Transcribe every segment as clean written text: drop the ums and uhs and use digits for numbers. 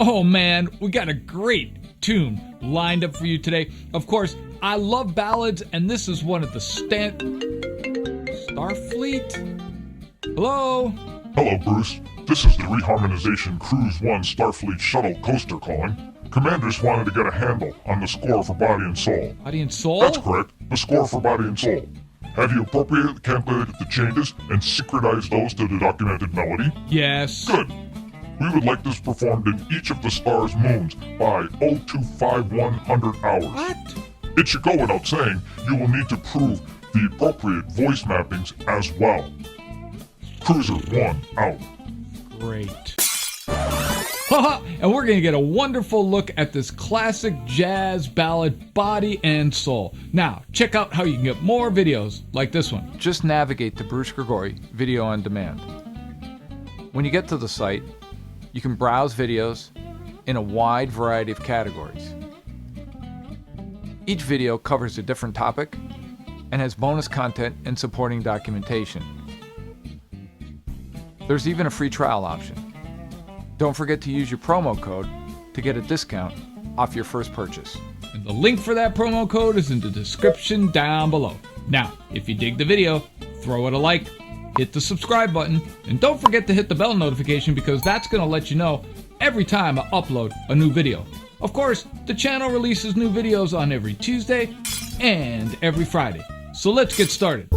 Oh man, we got a great tune lined up for you today. Of course, I love ballads, and this is one of the Starfleet? Hello? Hello, Bruce. This is the Reharmonization Cruise 1 Starfleet Shuttle Coaster calling. Commanders wanted to get a handle on the score for Body and Soul. Body and Soul? That's correct, the score for Body and Soul. Have you appropriately calculated the changes and synchronized those to the documented melody? Yes. Good. We would like this performed in each of the star's moons by 025100 hours. What? It should go without saying, you will need to prove the appropriate voice mappings as well. Cruiser 1 out. Great. And we're going to get a wonderful look at this classic jazz ballad, Body and Soul. Now, check out how you can get more videos like this one. Just navigate to Bruce Grigori Video on Demand. When you get to the site, you can browse videos in a wide variety of categories. Each video covers a different topic and has bonus content and supporting documentation. There's even a free trial option. Don't forget to use your promo code to get a discount off your first purchase. And the link for that promo code is in the description down below. Now, if you dig the video, throw it a like, hit the subscribe button, and don't forget to hit the bell notification because that's going to let you know every time I upload a new video. Of course, the channel releases new videos on every Tuesday and every Friday. So let's get started.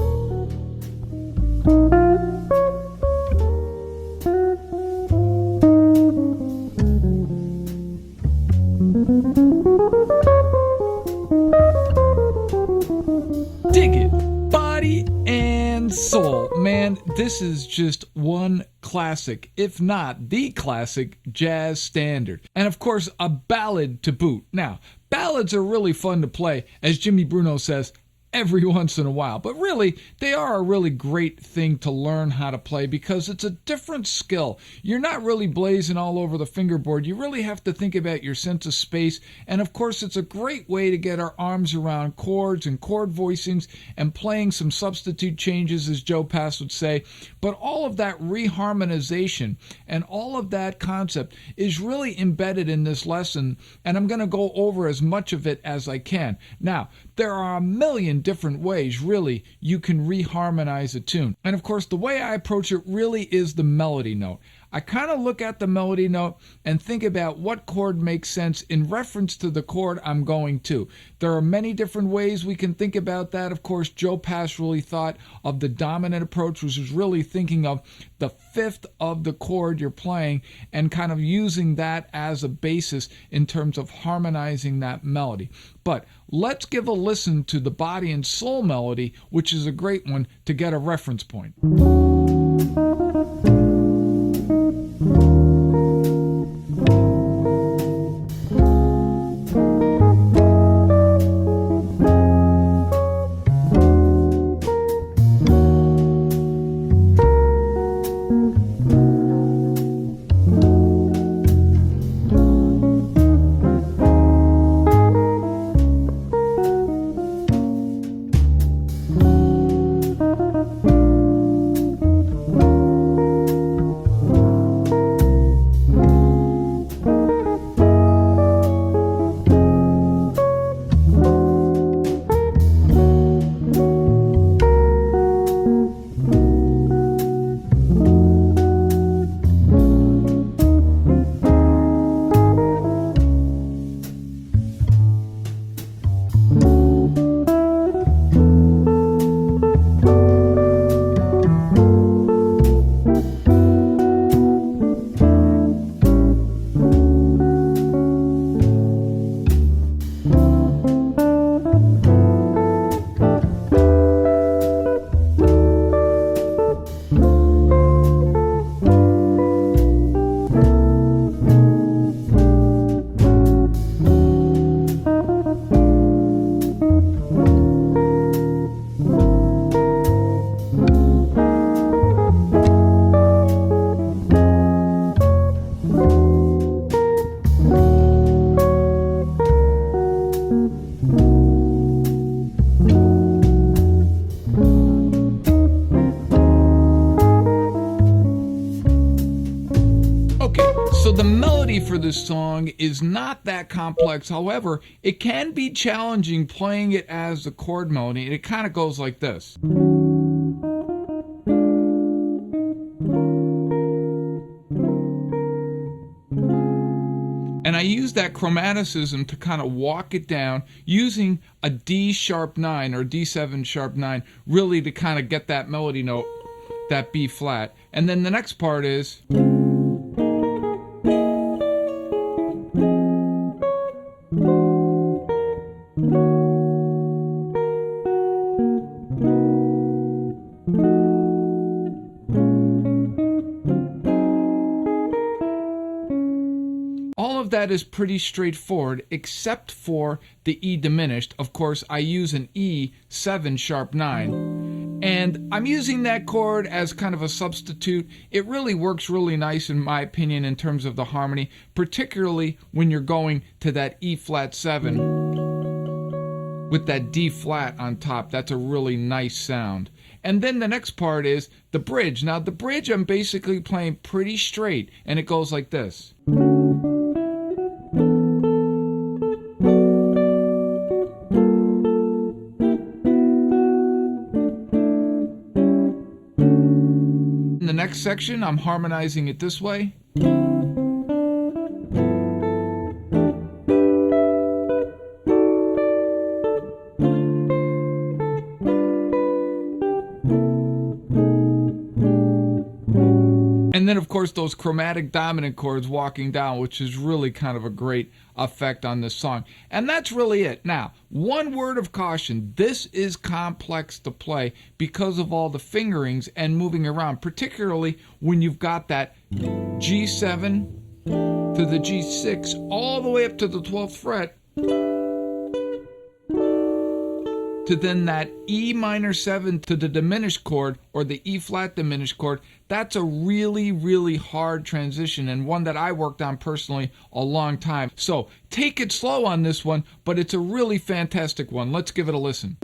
Dig it. Body and Soul. Man, this is just one classic, if not the classic, jazz standard. And of course, a ballad to boot. Now, ballads are really fun to play, as Jimmy Bruno says, every once in a while. But really, they are a really great thing to learn how to play because it's a different skill. You're not really blazing all over the fingerboard. You really have to think about your sense of space. And of course, it's a great way to get our arms around chords and chord voicings and playing some substitute changes, as Joe Pass would say. But all of that reharmonization and all of that concept is really embedded in this lesson. And I'm going to go over as much of it as I can. Now, there are a million different ways, really, you can reharmonize a tune. And of course, the way I approach it really is the melody note. I kind of look at the melody note and think about what chord makes sense in reference to the chord I'm going to. There are many different ways we can think about that. Of course, Joe Pass really thought of the dominant approach, which is really thinking of the fifth of the chord you're playing and kind of using that as a basis in terms of harmonizing that melody. But let's give a listen to the Body and Soul melody, which is a great one to get a reference point. melody for this song is not that complex. However, it can be challenging playing it as the chord melody, and it kind of goes like this. And I use that chromaticism to kind of walk it down using a D sharp 9 or D7 sharp 9, really to kind of get that melody note, that B flat. And then the next part is... All of that is pretty straightforward, except for the E diminished. Of course, I use an E7 sharp 9. And I'm using that chord as kind of a substitute. It really works really nice, in my opinion, in terms of the harmony, particularly when you're going to that E flat 7 with that D flat on top. That's a really nice sound. And then the next part is the bridge. Now, the bridge I'm basically playing pretty straight, and it goes like this. In the next section, I'm harmonizing it this way. And then, of course, those chromatic dominant chords walking down, which is really kind of a great effect on this song. And that's really it. Now, one word of caution. This is complex to play because of all the fingerings and moving around, particularly when you've got that G7 to the G6 all the way up to the 12th fret, to then that E minor 7 to the diminished chord, or the E flat diminished chord. That's a really, really hard transition, and one that I worked on personally a long time. So take it slow on this one, but it's a really fantastic one. Let's give it a listen.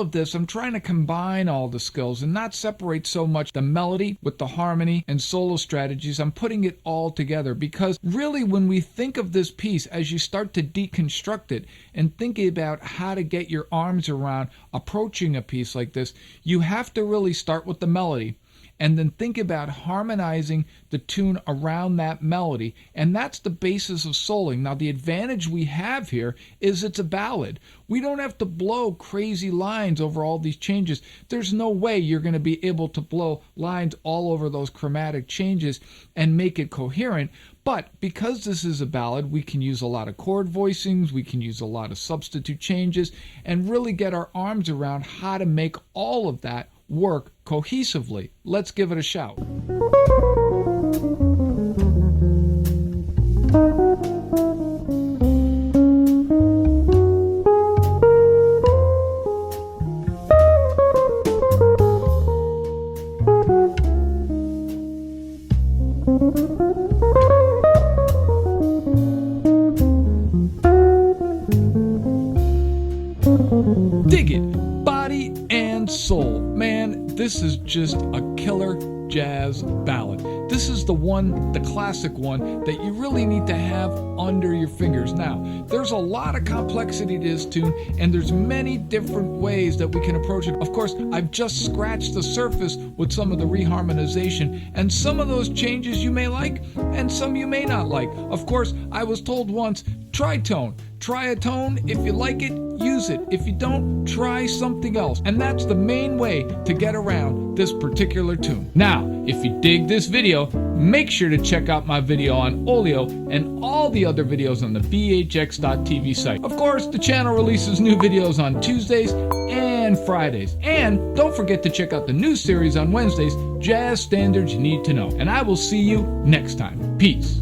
Of this, I'm trying to combine all the skills and not separate so much the melody with the harmony and solo strategies. I'm putting it all together because really when we think of this piece, as you start to deconstruct it and thinking about how to get your arms around approaching a piece like this, you have to really start with the melody and then think about harmonizing the tune around that melody. And that's the basis of soloing. Now, the advantage we have here is it's a ballad. We don't have to blow crazy lines over all these changes. There's no way you're going to be able to blow lines all over those chromatic changes and make it coherent. But because this is a ballad, we can use a lot of chord voicings, we can use a lot of substitute changes, and really get our arms around how to make all of that work cohesively. Let's give it a shout. Dig it. Body and soul. Man, this is just a killer jazz ballad. This is the one, the classic one, that you really need to have under your fingers. Now, there's a lot of complexity to this tune, and there's many different ways that we can approach it. Of course, I've just scratched the surface with some of the reharmonization, and some of those changes you may like, and some you may not like. Of course, I was told once, try tone. Try a tone. If you like it, use it. If you don't, try something else. And that's the main way to get around this particular tune. Now, if you dig this video, make sure to check out my video on Oleo and all the other videos on the bhx.tv site. Of course, the channel releases new videos on Tuesdays and Fridays. And don't forget to check out the new series on Wednesdays, Jazz Standards You Need to Know. And I will see you next time. Peace.